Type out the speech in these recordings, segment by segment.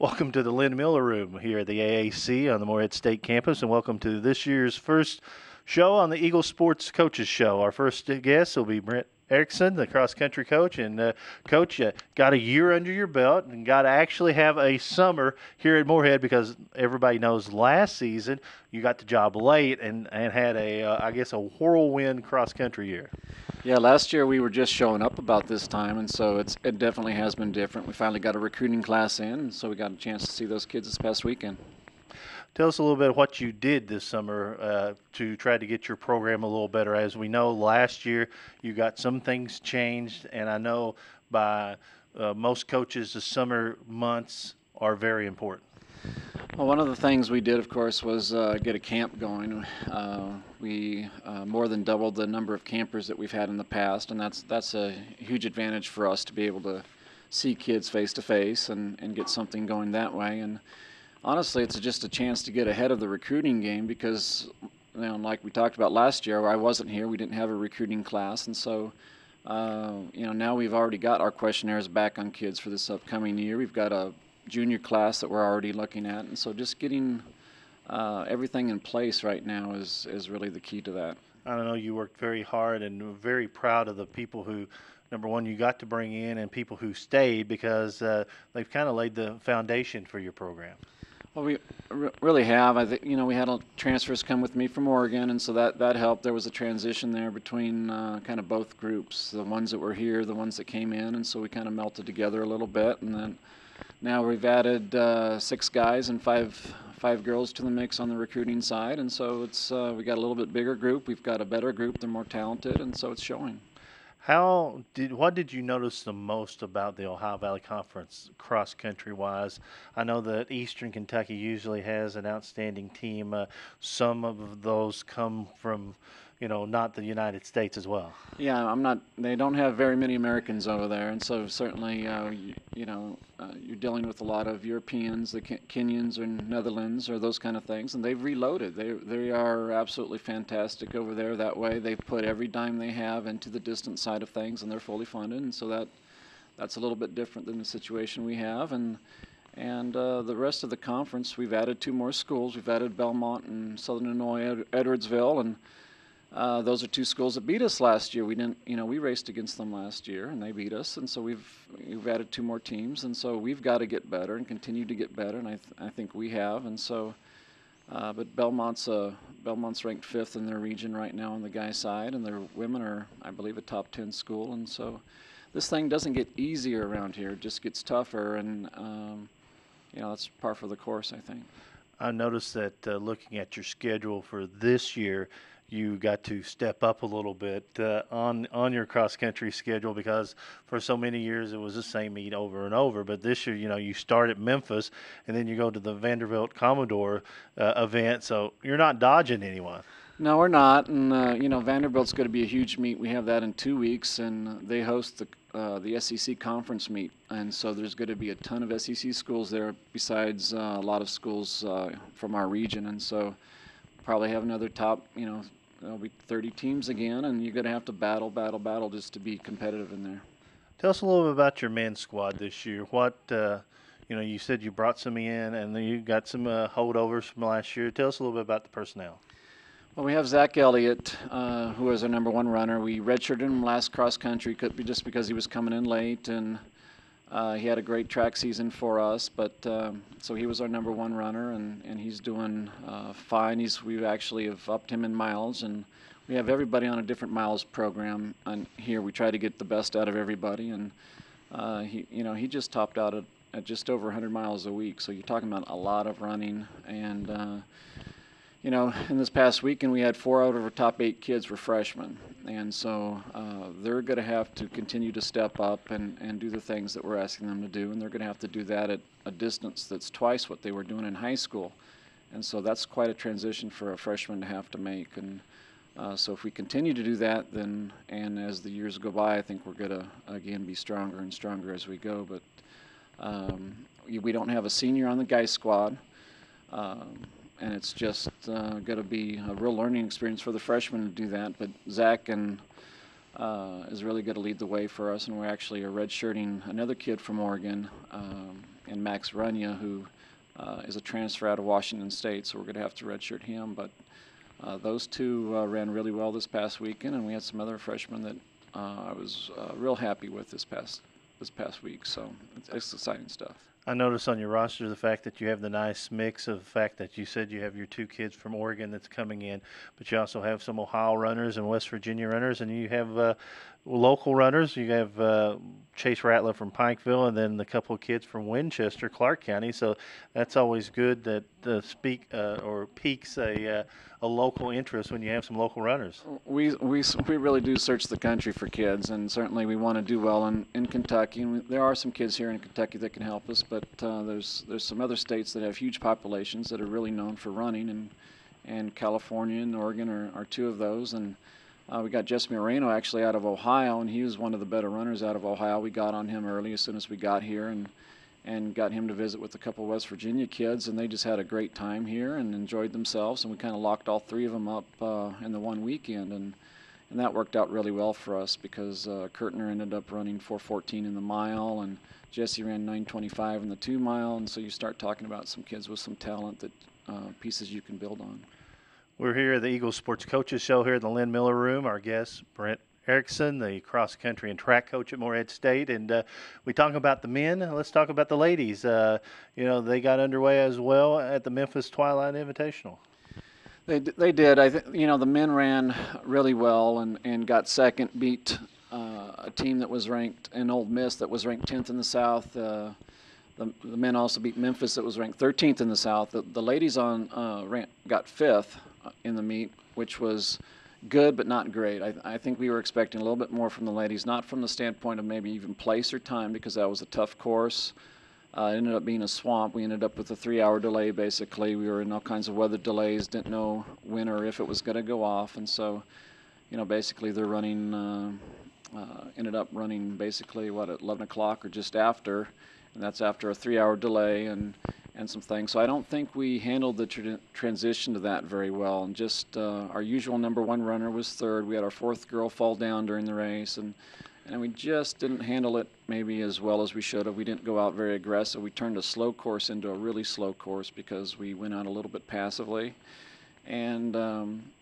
Welcome to the Lynn Miller Room here at the AAC on the Morehead State campus, and welcome to this year's first show on the Eagle Sports Coaches Show. Our first guest will be Brent Ericksen, the cross-country coach. And, Coach, you got a year under your belt and got to actually have a summer here at Morehead because everybody knows last season you got the job late and had I guess, a whirlwind cross-country year. Yeah, last year we were just showing up about this time, and so it definitely has been different. We finally got a recruiting class in, and so we got a chance to see those kids this past weekend. Tell us a little bit of what you did this summer to try to get your program a little better. As we know, last year you got some things changed, and I know by most coaches the summer months are very important. Well, one of the things we did, of course, was get a camp going. We more than doubled the number of campers that we've had in the past, and that's a huge advantage for us to be able to see kids face to face and get something going that way. And honestly, it's just a chance to get ahead of the recruiting game because, like we talked about last year, I wasn't here. We didn't have a recruiting class, and so now we've already got our questionnaires back on kids for this upcoming year. We've got a junior class that we're already looking at, and so just getting everything in place right now is really the key to that. I know you worked very hard and very proud of the people who, number one, you got to bring in and people who stayed because they've kind of laid the foundation for your program. Well, we really have. I think we had transfers come with me from Oregon, and so that helped. There was a transition there between kind of both groups, the ones that were here, the ones that came in, and so we kind of melted together a little bit, and then now we've added 6 guys and five girls to the mix on the recruiting side, and so it's we got a little bit bigger group. We've got a better group. They're more talented, and so it's showing. What did you notice the most about the Ohio Valley Conference cross country wise? I know that Eastern Kentucky usually has an outstanding team. Some of those come from, not the United States as well. Yeah, They don't have very many Americans over there, and so certainly, you're dealing with a lot of Europeans, the Kenyans or Netherlands or those kind of things, and they've reloaded. They are absolutely fantastic over there that way. They've put every dime they have into the distance side of things, and they're fully funded, and so that's a little bit different than the situation we have. And the rest of the conference, we've added 2 more schools. We've added Belmont and Southern Illinois, Edwardsville, and those are 2 schools that beat us last year. We didn't, we raced against them last year, and they beat us. And so we've added 2 more teams, and so we've got to get better and continue to get better. And I think we have. And so, but Belmont's ranked 5th in their region right now on the guy side, and their women are, I believe, a top 10 school. And so, this thing doesn't get easier around here; it just gets tougher. And that's par for the course, I think. I noticed that looking at your schedule for this year, you got to step up a little bit on your cross country schedule because for so many years it was the same meet over and over. But this year, you start at Memphis and then you go to the Vanderbilt Commodore event, so you're not dodging anyone. No, we're not, and Vanderbilt's going to be a huge meet. We have that in 2 weeks, and they host the SEC conference meet, and so there's going to be a ton of SEC schools there besides a lot of schools from our region, and so probably have another top, there'll be 30 teams again, and you're going to have to battle just to be competitive in there. Tell us a little bit about your men's squad this year. What, you said you brought some in, and then you got some holdovers from last year. Tell us a little bit about the personnel. Well, we have Zach Elliott, who is our number 1 runner. We redshirted him last cross country just because he was coming in late, and he had a great track season for us. But so he was our number 1 runner, and he's doing fine. We actually have upped him in miles, and we have everybody on a different miles program. And here we try to get the best out of everybody, and he just topped out at just over 100 miles a week. So you're talking about a lot of running, and in this past weekend we had 4 out of our top 8 kids were freshmen, and so they're going to have to continue to step up and do the things that we're asking them to do, and they're going to have to do that at a distance that's twice what they were doing in high school, and so that's quite a transition for a freshman to have to make. And so if we continue to do that, then and as the years go by, I think we're going to again be stronger and stronger as we go. But we don't have a senior on the guys squad. And it's just going to be a real learning experience for the freshmen to do that. But Zach is really going to lead the way for us, and we actually are redshirting another kid from Oregon Max Runya, who is a transfer out of Washington State, so we're going to have to redshirt him. But those two ran really well this past weekend, and we had some other freshmen that I was real happy with this past week. So it's exciting stuff. I noticed on your roster the fact that you have the nice mix of the fact that you said you have your 2 kids from Oregon that's coming in, but you also have some Ohio runners and West Virginia runners, and you have local runners. You have Chase Rattler from Pikeville, and then a couple of kids from Winchester, Clark County. So that's always good that piques a local interest when you have some local runners. We really do search the country for kids, and certainly we want to do well in Kentucky. And there are some kids here in Kentucky that can help us, but there's some other states that have huge populations that are really known for running, and California and Oregon are 2 of those. And we got Jesse Moreno actually out of Ohio, and he was one of the better runners out of Ohio. We got on him early as soon as we got here, and got him to visit with a couple of West Virginia kids, and they just had a great time here and enjoyed themselves, and we kind of locked all 3 of them up in the one weekend, and that worked out really well for us because Kurtner ended up running 4:14 in the mile, and Jesse ran 9:25 in the 2 mile, and so you start talking about some kids with some talent that pieces you can build on. We're here at the Eagles Sports Coaches Show here in the Lynn Miller Room. Our guest, Brent Ericksen, the cross-country and track coach at Morehead State. And we talk about the men. Let's talk about the ladies. They got underway as well at the Memphis Twilight Invitational. They did. I think the men ran really well and got second, beat a team that was ranked in Ole Miss that was ranked 10th in the South. The men also beat Memphis that was ranked 13th in the South. The ladies got 5th in the meet, which was good but not great. I think we were expecting a little bit more from the ladies, not from the standpoint of maybe even place or time, because that was a tough course. It ended up being a swamp. We ended up with a 3-hour delay, basically. We were in all kinds of weather delays, didn't know when or if it was going to go off. And so, basically they're running, ended up running basically, at 11 o'clock or just after. And that's after a 3-hour delay and some things. So I don't think we handled the transition to that very well. And just our usual number 1 runner was 3rd. We had our 4th girl fall down during the race, and we just didn't handle it maybe as well as we should have. We didn't go out very aggressive. We turned a slow course into a really slow course because we went out a little bit passively. And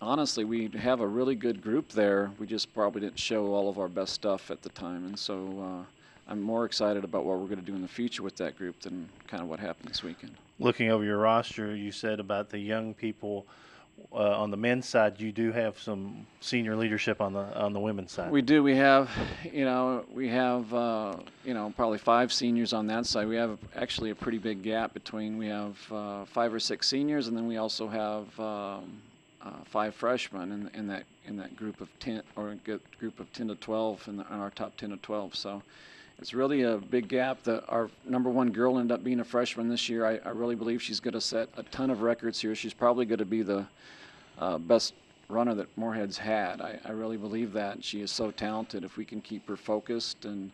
honestly, we have a really good group there. We just probably didn't show all of our best stuff at the time. And so I'm more excited about what we're going to do in the future with that group than kind of what happened this weekend. Looking over your roster, you said about the young people on the men's side. You do have some senior leadership on the women's side. We do. We have, probably 5 seniors on that side. We have actually a pretty big gap between. We have 5 or 6 seniors, and then we also have 5 freshmen in that group of 10 or group of 10 to 12 in our top 10 to 12. So it's really a big gap. Our number 1 girl ended up being a freshman this year. I really believe she's going to set a ton of records here. She's probably going to be the best runner that Morehead's had. I really believe that. She is so talented. If we can keep her focused and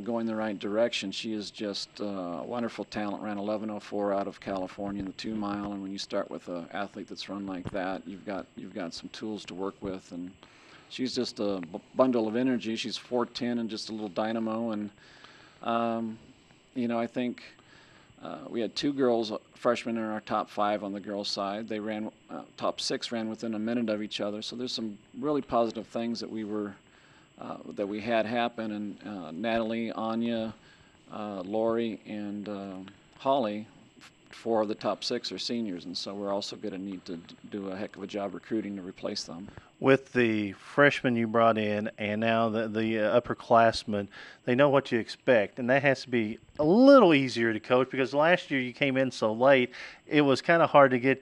going the right direction, she is just a wonderful talent. Ran 11:04 out of California in the 2 mile, and when you start with an athlete that's run like that, you've got some tools to work with, and she's just a bundle of energy. She's 4'10" and just a little dynamo. And, I think we had 2 girls, freshmen, in our top 5 on the girls' side. They ran, top 6 ran within a minute of each other. So there's some really positive things that we had happen. And Natalie, Anya, Lori, and Holly, 4 of the top 6 are seniors. And so we're also going to need to do a heck of a job recruiting to replace them. With the freshmen you brought in and now the upperclassmen, they know what you expect, and that has to be a little easier to coach because last year you came in so late, it was kind of hard to get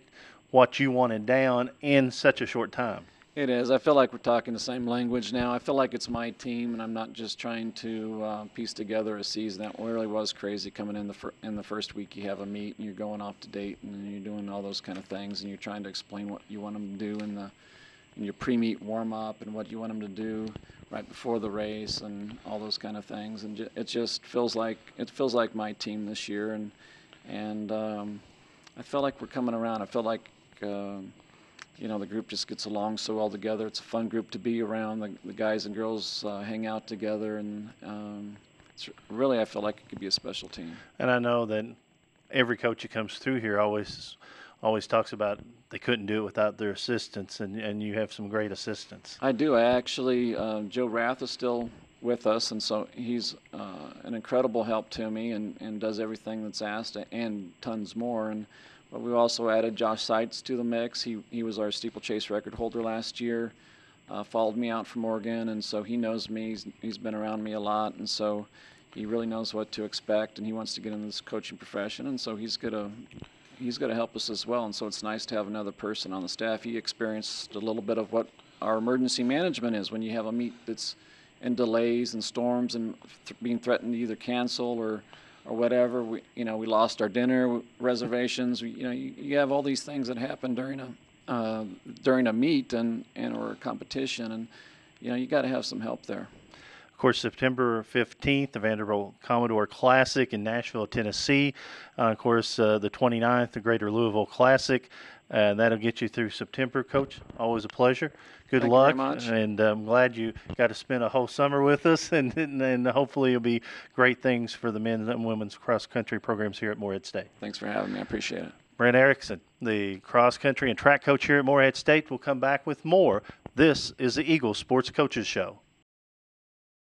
what you wanted down in such a short time. It is. I feel like we're talking the same language now. I feel like it's my team, and I'm not just trying to piece together a season. That really was crazy coming in the first week. You have a meet, and you're going off to date, and you're doing all those kind of things, and you're trying to explain what you want them to do in your pre-meet warm-up and what you want them to do right before the race and all those kind of things. And it just feels like my team this year, and I feel like we're coming around. I feel like the group just gets along so well together. It's a fun group to be around. The guys and girls hang out together, and really, I feel like it could be a special team. And I know that every coach that comes through here always talks about they couldn't do it without their assistants, and you have some great assistants. I do. I actually, Joe Rath is still with us, and so he's an incredible help to me and does everything that's asked and tons more. But we also added Josh Seitz to the mix. He was our steeplechase record holder last year, followed me out from Oregon, and so he knows me. He's been around me a lot, and so he really knows what to expect, and he wants to get into this coaching profession, and so he's gonna help us as well. And so it's nice to have another person on the staff. He experienced a little bit of what our emergency management is when you have a meet that's in delays and storms and being threatened to either cancel or whatever. We lost our dinner reservations. You have all these things that happen during a meet and or a competition, and you got to have some help there. Of course, September 15th, the Vanderbilt Commodore Classic in Nashville, Tennessee. Of course, the 29th, the Greater Louisville Classic. That'll get you through September, Coach. Always a pleasure. Good Thank luck. you very much. And I'm glad you got to spend a whole summer with us, and hopefully it'll be great things for the men's and women's cross-country programs here at Morehead State. Thanks for having me. I appreciate it. Brent Ericksen, the cross-country and track coach here at Morehead State, will come back with more. This is the Eagles Sports Coaches Show.